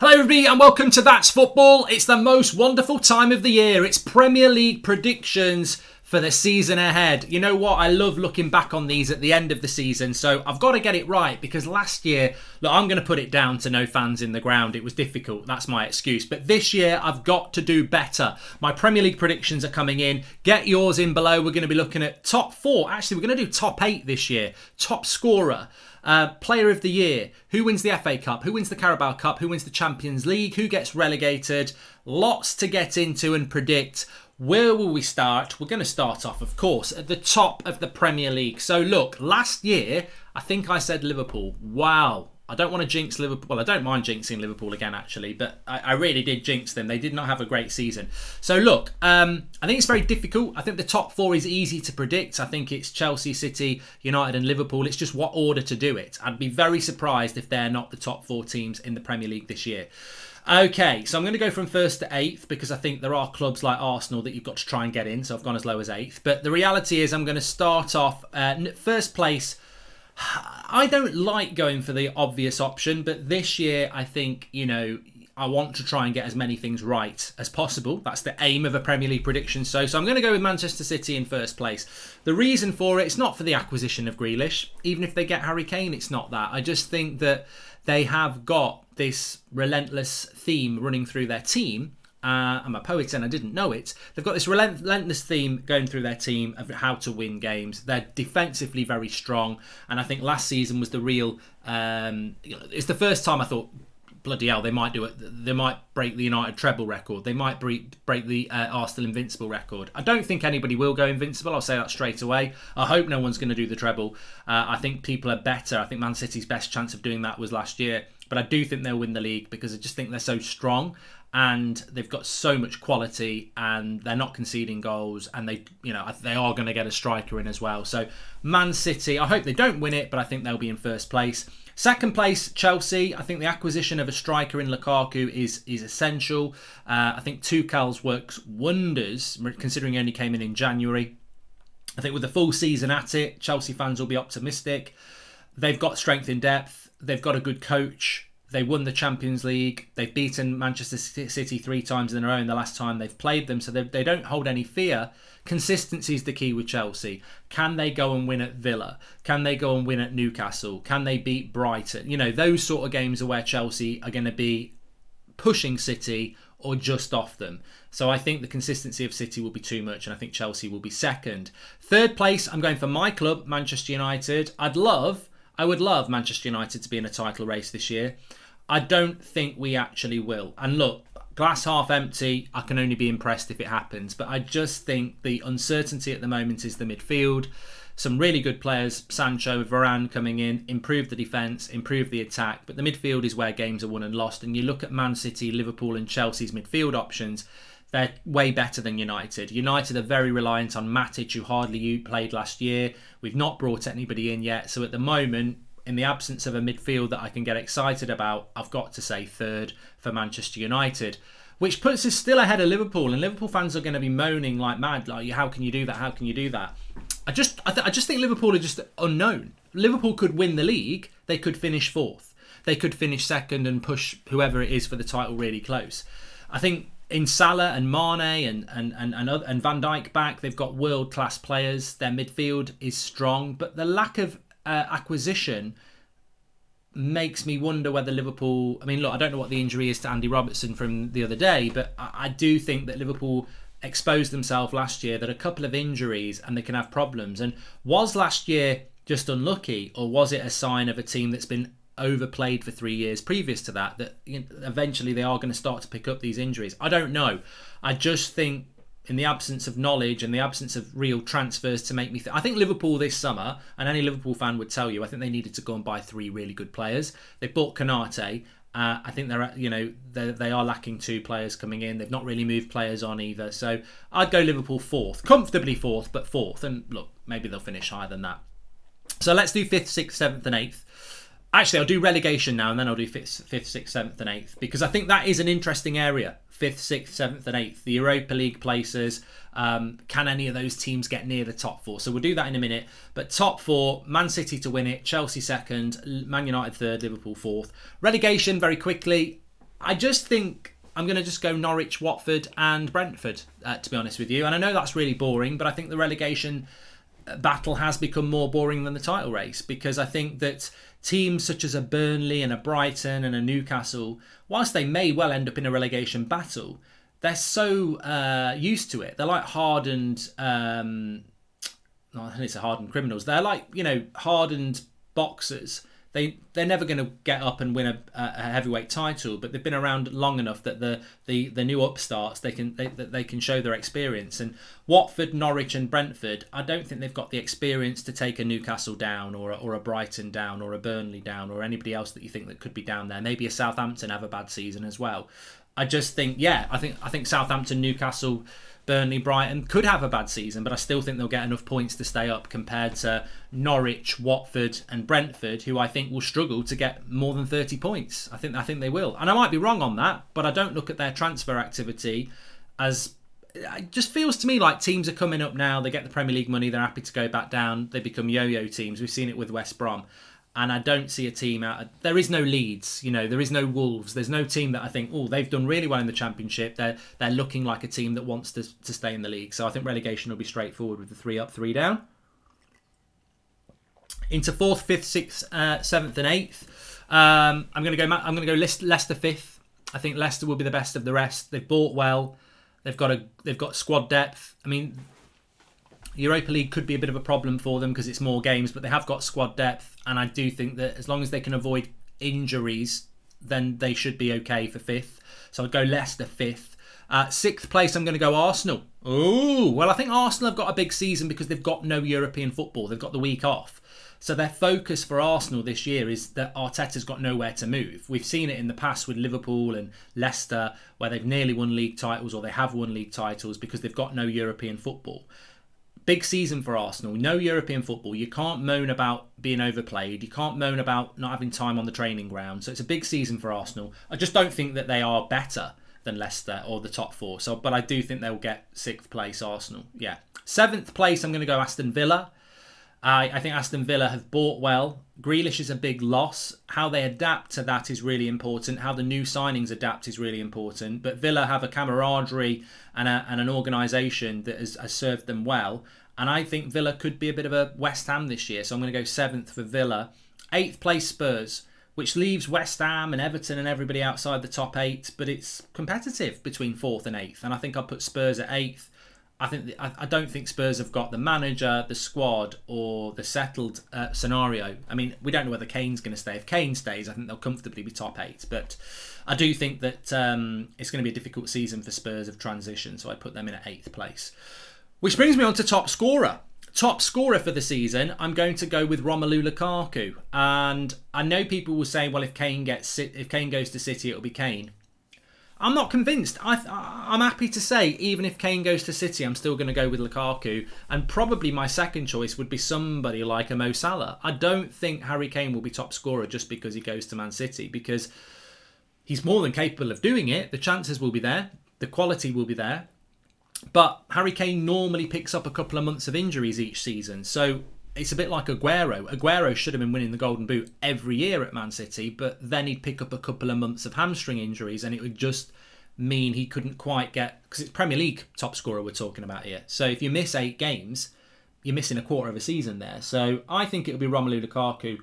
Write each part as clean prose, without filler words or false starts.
Hello everybody and welcome to That's Football. It's the most wonderful time of the year. It's Premier League predictions for the season ahead. You know what? I love looking back on these at the end of the season, so I've got to get it right because last year, look, I'm going to put it down to no fans in the ground. It was difficult. That's my excuse. But this year, I've got to do better. My Premier League predictions are coming in. Get yours in below. We're going to be looking at top 4. Actually, we're going to do top 8 this year. Top scorer. Player of the year, who wins the FA Cup, who wins the Carabao Cup, who wins the Champions League, who gets relegated. Lots to get into and predict. Where will we start? We're going to start off, of course, at the top of the Premier League. So look, last year, I think I said Liverpool. Wow. I don't want to jinx Liverpool. Well, I don't mind jinxing Liverpool again, actually, but I really did jinx them. They did not have a great season. So look, I think it's very difficult. I think the top 4 is easy to predict. I think it's Chelsea, City, United and Liverpool. It's just what order to do it. I'd be very surprised if they're not the top 4 teams in the Premier League this year. Okay, so I'm going to go from 1st to 8th because I think there are clubs like Arsenal that you've got to try and get in. So I've gone as low as 8th. But the reality is I'm going to start off first place. I don't like going for the obvious option, but this year I think, I want to try and get as many things right as possible. That's the aim of a Premier League prediction. So I'm going to go with Manchester City in first place. The reason for it's not for the acquisition of Grealish. Even if they get Harry Kane, it's not that. I just think that they have got this relentless theme running through their team. I'm a poet and I didn't know it. They've got this relentless theme going through their team of how to win games. They're defensively very strong. And I think last season was the real... it's the first time I thought, bloody hell, they might do it. They might break the United treble record. They might break the Arsenal invincible record. I don't think anybody will go invincible. I'll say that straight away. I hope no one's going to do the treble. I think people are better. I think Man City's best chance of doing that was last year. But I do think they'll win the league because I just think they're so strong. And they've got so much quality and they're not conceding goals and they are going to get a striker in as well. So Man City, I hope they don't win it, but I think they'll be in first place. Second place, Chelsea. I think the acquisition of a striker in Lukaku is essential. I think Tuchel's works wonders considering he only came in January. I think with the full season at it, Chelsea fans will be optimistic. They've got strength in depth. They've got a good coach. They won the Champions League. They've beaten Manchester City 3 times in a row in the last time they've played them. So they don't hold any fear. Consistency is the key with Chelsea. Can they go and win at Villa? Can they go and win at Newcastle? Can they beat Brighton? Those sort of games are where Chelsea are going to be pushing City or just off them. So I think the consistency of City will be too much and I think Chelsea will be second. Third place, I'm going for my club, Manchester United. I would love Manchester United to be in a title race this year. I don't think we actually will. And look, glass half empty, I can only be impressed if it happens. But I just think the uncertainty at the moment is the midfield. Some really good players, Sancho, Varane coming in, improve the defence, improve the attack. But the midfield is where games are won and lost. And you look at Man City, Liverpool and Chelsea's midfield options, they're way better than United. United are very reliant on Matic, who hardly played last year. We've not brought anybody in yet. So at the moment, in the absence of a midfield that I can get excited about, I've got to say third for Manchester United, which puts us still ahead of Liverpool. And Liverpool fans are going to be moaning like mad, like, how can you do that? How can you do that? I just think Liverpool are just unknown. Liverpool could win the league. They could finish 4th. They could finish 2nd and push whoever it is for the title really close. I think in Salah and Mane and Van Dijk back, they've got world-class players. Their midfield is strong, but the lack of acquisition makes me wonder whether Liverpool... I mean, look, I don't know what the injury is to Andy Robertson from the other day, but I do think that Liverpool exposed themselves last year, that a couple of injuries and they can have problems. And was last year just unlucky, or was it a sign of a team that's been overplayed for 3 years previous to that eventually they are going to start to pick up these injuries? I don't know. I just think in the absence of knowledge and the absence of real transfers to make me I think Liverpool this summer, and any Liverpool fan would tell you, I think they needed to go and buy 3 really good players. They bought Konate. I think they are lacking 2 players coming in. They've not really moved players on either. So I'd go Liverpool 4th. Comfortably 4th, but 4th. And look, maybe they'll finish higher than that. So let's do 5th, 6th, 7th and 8th. Actually, I'll do relegation now and then I'll do 5th, 6th, 7th and 8th because I think that is an interesting area. 5th, 6th, 7th and 8th. The Europa League places. Can any of those teams get near the top 4? So we'll do that in a minute. But top 4, Man City to win it, Chelsea 2nd, Man United 3rd, Liverpool 4th. Relegation, very quickly. I just think I'm going to just go Norwich, Watford and Brentford, to be honest with you. And I know that's really boring, but I think the relegation battle has become more boring than the title race, because I think that teams such as a Burnley and a Brighton and a Newcastle, whilst they may well end up in a relegation battle, they're so used to it. They're like hardened, I think it's hardened criminals. They're like, hardened boxers. They're never going to get up and win a heavyweight title, but they've been around long enough that the new upstarts they can show their experience. And Watford, Norwich, and Brentford, I don't think they've got the experience to take a Newcastle down, or a Brighton down, or a Burnley down, or anybody else that you think that could be down there. Maybe a Southampton have a bad season as well. I just think, I think Southampton, Newcastle, Burnley, Brighton could have a bad season, but I still think they'll get enough points to stay up compared to Norwich, Watford and Brentford, who I think will struggle to get more than 30 points. I think they will. And I might be wrong on that, but I don't look at their transfer activity as... It just feels to me like teams are coming up now, they get the Premier League money, they're happy to go back down, they become yo-yo teams. We've seen it with West Brom. And I don't see a team there is no Leeds, there is no Wolves. There's no team that I think, they've done really well in the Championship. They're looking like a team that wants to stay in the league. So I think relegation will be straightforward with the 3 up, 3 down. Into 4th, 5th, 6th, 7th, and 8th. I'm going to go Leicester 5th. I think Leicester will be the best of the rest. They've bought well. They've got squad depth. I mean, Europa League could be a bit of a problem for them because it's more games, but they have got squad depth, and I do think that as long as they can avoid injuries, then they should be okay for 5th. So I'd go Leicester 5th. 6th place, I'm going to go Arsenal. Oh, well, I think Arsenal have got a big season because they've got no European football. They've got the week off. So their focus for Arsenal this year is that Arteta's got nowhere to move. We've seen it in the past with Liverpool and Leicester, where they've nearly won league titles, or they have won league titles because they've got no European football. Big season for Arsenal. No European football. You can't moan about being overplayed. You can't moan about not having time on the training ground. So it's a big season for Arsenal. I just don't think that they are better than Leicester or the top 4. But I do think they'll get 6th place, Arsenal. Yeah. 7th place, I'm going to go Aston Villa. I think Aston Villa have bought well. Grealish is a big loss. How they adapt to that is really important. How the new signings adapt is really important. But Villa have a camaraderie and an organisation that has served them well. And I think Villa could be a bit of a West Ham this year. So I'm going to go 7th for Villa. 8th place Spurs, which leaves West Ham and Everton and everybody outside the top 8. But it's competitive between 4th and 8th. And I think I'll put Spurs at 8th. I don't think Spurs have got the manager, the squad, or the settled scenario. I mean, we don't know whether Kane's going to stay. If Kane stays, I think they'll comfortably be top 8. But I do think that it's going to be a difficult season for Spurs of transition, so I put them in at 8th place. Which brings me on to top scorer. Top scorer for the season, I'm going to go with Romelu Lukaku. And I know people will say, well, if Kane goes to City, it'll be Kane. I'm not convinced. I'm happy to say, even if Kane goes to City, I'm still going to go with Lukaku. And probably my second choice would be somebody like a Mo Salah. I don't think Harry Kane will be top scorer just because he goes to Man City, because he's more than capable of doing it. The chances will be there. The quality will be there. But Harry Kane normally picks up a couple of months of injuries each season. So it's a bit like Aguero. Aguero should have been winning the Golden Boot every year at Man City, but then he'd pick up a couple of months of hamstring injuries, and it would just mean he couldn't quite get... Because it's Premier League top scorer we're talking about here. So if you miss 8 games, you're missing a quarter of a season there. So I think it'll be Romelu Lukaku.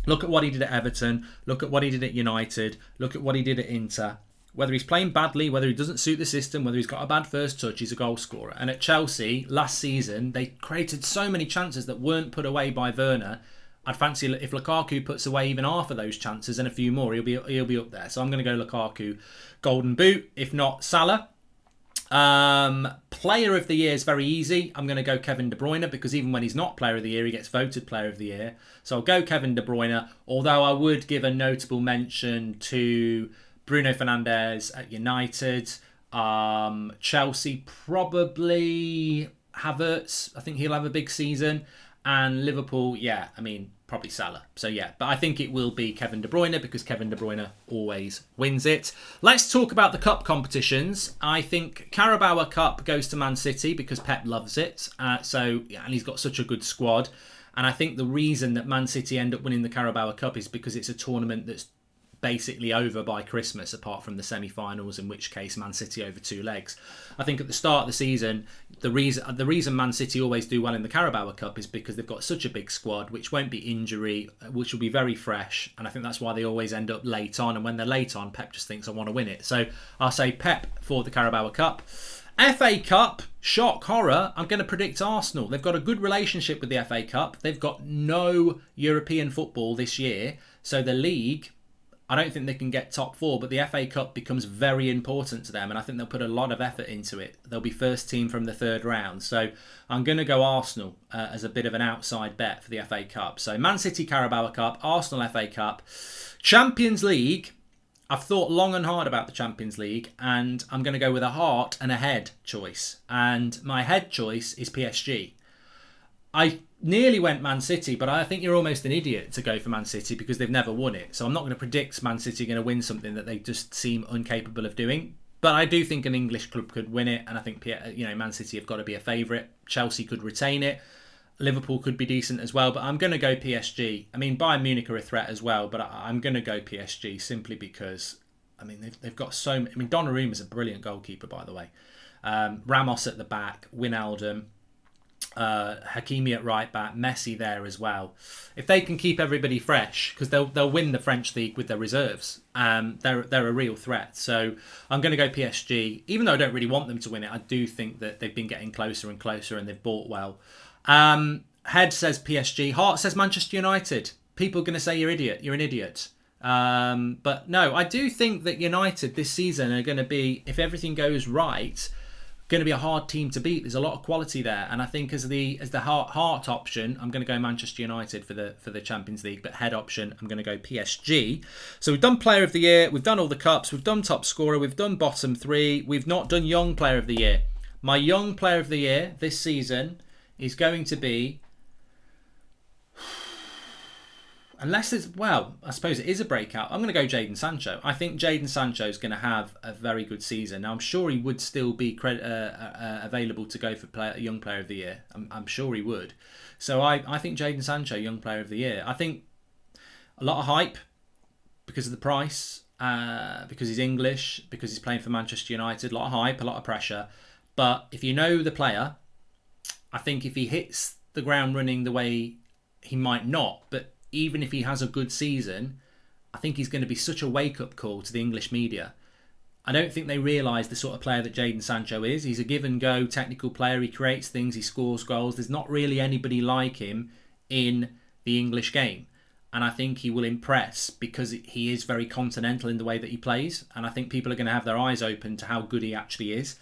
Look at what he did at Everton. Look at what he did at United. Look at what he did at Inter. Whether he's playing badly, whether he doesn't suit the system, whether he's got a bad first touch, he's a goal scorer. And at Chelsea, last season, they created so many chances that weren't put away by Werner. I'd fancy if Lukaku puts away even half of those chances and a few more, he'll be up there. So I'm going to go Lukaku, Golden Boot. If not, Salah. Player of the year is very easy. I'm going to go Kevin De Bruyne, because even when he's not Player of the Year, he gets voted Player of the Year. So I'll go Kevin De Bruyne, although I would give a notable mention to Bruno Fernandes at United. Chelsea, probably Havertz. I think he'll have a big season. And Liverpool, probably Salah. So but I think it will be Kevin De Bruyne, because Kevin De Bruyne always wins it. Let's talk about the cup competitions. I think Carabao Cup goes to Man City because Pep loves it. And he's got such a good squad. And I think the reason that Man City end up winning the Carabao Cup is because it's a tournament that's basically over by Christmas, apart from the semi-finals, in which case Man City over 2 legs. I think at the start of the season, the reason Man City always do well in the Carabao Cup is because they've got such a big squad, which won't be injury, which will be very fresh, and I think that's why they always end up late on, and when they're late on, Pep just thinks, I want to win it. So I'll say Pep for the Carabao Cup. FA Cup, shock, horror, I'm going to predict Arsenal. They've got a good relationship with the FA Cup. They've got no European football this year, so the league, I don't think they can get top 4, but the FA Cup becomes very important to them, and I think they'll put a lot of effort into it. They'll be first team from the 3rd round, so I'm going to go Arsenal as a bit of an outside bet for the FA Cup. So Man City Carabao Cup, Arsenal FA Cup. Champions League, I've thought long and hard about the Champions League, and I'm going to go with a heart and a head choice, and my head choice is PSG. I nearly went Man City, but I think you're almost an idiot to go for Man City because they've never won it. So I'm not going to predict Man City are going to win something that they just seem incapable of doing. But I do think an English club could win it, and I think Man City have got to be a favourite. Chelsea could retain it. Liverpool could be decent as well, but I'm going to go PSG. I mean, Bayern Munich are a threat as well, but I'm going to go PSG simply because, I mean, they've got so many. I mean, Donnarumma's a brilliant goalkeeper, by the way. Ramos at the back, Wijnaldum, Hakimi at right back, Messi there as well. If they can keep everybody fresh, because they'll win the French league with their reserves, they're a real threat. So I'm going to go PSG. Even though I don't really want them to win it, I do think that they've been getting closer and closer, and they've bought well. Head says PSG. Heart says Manchester United. People are going to say you're an idiot. But no, I do think that United this season are going to be, if everything goes right, going to be a hard team to beat. There's a lot of quality there, and I think as the heart option, I'm going to go Manchester United for the Champions League, but head option, I'm going to go PSG. So we've done Player of the Year, we've done all the cups, we've done top scorer, we've done bottom 3, we've not done Young Player of the Year. My Young Player of the Year this season is going to be, unless it's, well, I suppose it is a breakout, I'm going to go Jaden Sancho. I think Jaden Sancho is going to have a very good season. Now, I'm sure he would still be available to go for Young Player of the Year. I'm sure he would. So I think Jaden Sancho, Young Player of the Year. I think a lot of hype because of the price, because he's English, because he's playing for Manchester United. A lot of hype, a lot of pressure. But if you know the player, I think if he hits the ground running the way he might not, but even if he has a good season, I think he's going to be such a wake-up call to the English media. I don't think they realise the sort of player that Jaden Sancho is. He's a give-and-go technical player. He creates things. He scores goals. There's not really anybody like him in the English game. And I think he will impress because he is very continental in the way that he plays. And I think people are going to have their eyes open to how good he actually is.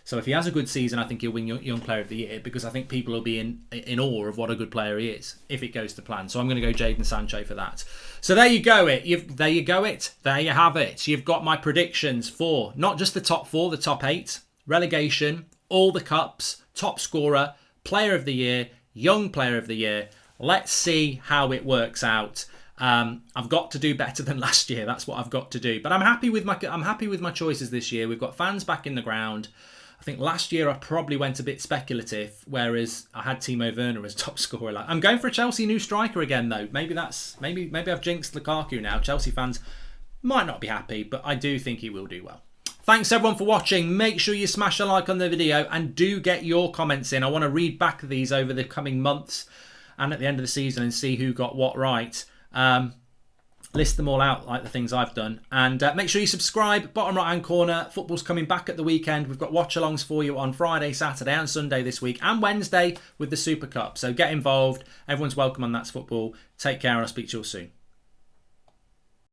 So if he has a good season, I think he'll win Young Player of the Year because I think people will be in awe of what a good player he is if it goes to plan. So I'm going to go Jaden Sancho for that. So there you go. There you have it. You've got my predictions for not just the top 4, the top 8, relegation, all the cups, top scorer, Player of the Year, Young Player of the Year. Let's see how it works out. I've got to do better than last year. That's what I've got to do. But I'm happy with my choices this year. We've got fans back in the ground. I think last year I probably went a bit speculative, whereas I had Timo Werner as top scorer. I'm going for a Chelsea new striker again, though. Maybe I've jinxed Lukaku now. Chelsea fans might not be happy, but I do think he will do well. Thanks everyone for watching. Make sure you smash a like on the video and do get your comments in. I want to read back these over the coming months and at the end of the season and see who got what right. List them all out like the things I've done, and make sure you subscribe. Bottom right hand corner, football's coming back at the weekend. We've got watch alongs for you on Friday, Saturday and Sunday this week, and Wednesday with the Super Cup, so get involved. Everyone's welcome on That's Football. Take care, and I'll speak to you all soon.